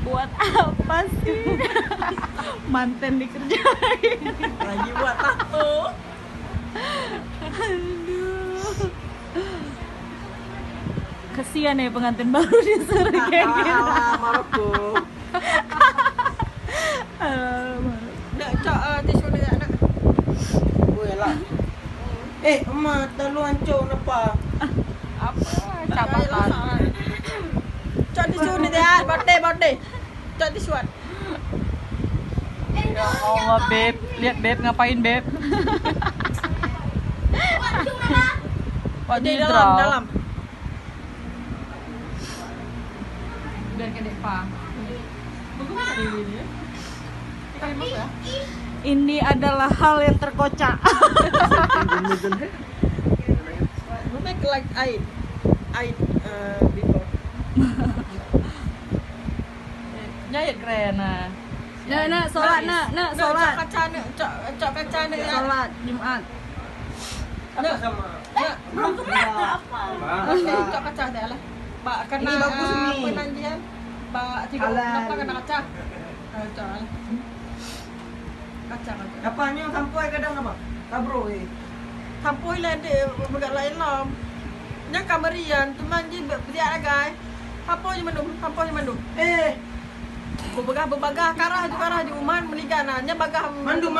Buat apa sih? Manten dikerjain. Lagi buat tato. Aduh. Kasian ya pengantin baru disuruh kayak gitu. Maroko. Nak cak tisu dia nak. Boleh lah. Emak, terlalu hancur kenapa? Apa? Cabatan. Cak tisu ni dia. Bate. Cak tisu. Ya Allah, Beb. Lihat Beb ngapain, Beb? Pak Di Nidra. dalam. Biar kedek pa. Ini adalah hal yang terkocak. We make like I before. Nyayat keren nah. Nak solat nak solat. Cak kaca nak ya. Solat Jumat. Nak. Belum Cak kaca dia lah. Ba kena Ini bagus ni. penanjian. Ba 3 Halal. kenapa kena kaca? Kaca lah. Kaca. Apanya sampai kadang apa? Kabro Tampoi lah dia begat lain lah. Nya kamarian teman je dia agai. Apa je mandum. Berbagah karah di uman menigana nya bagah Mandu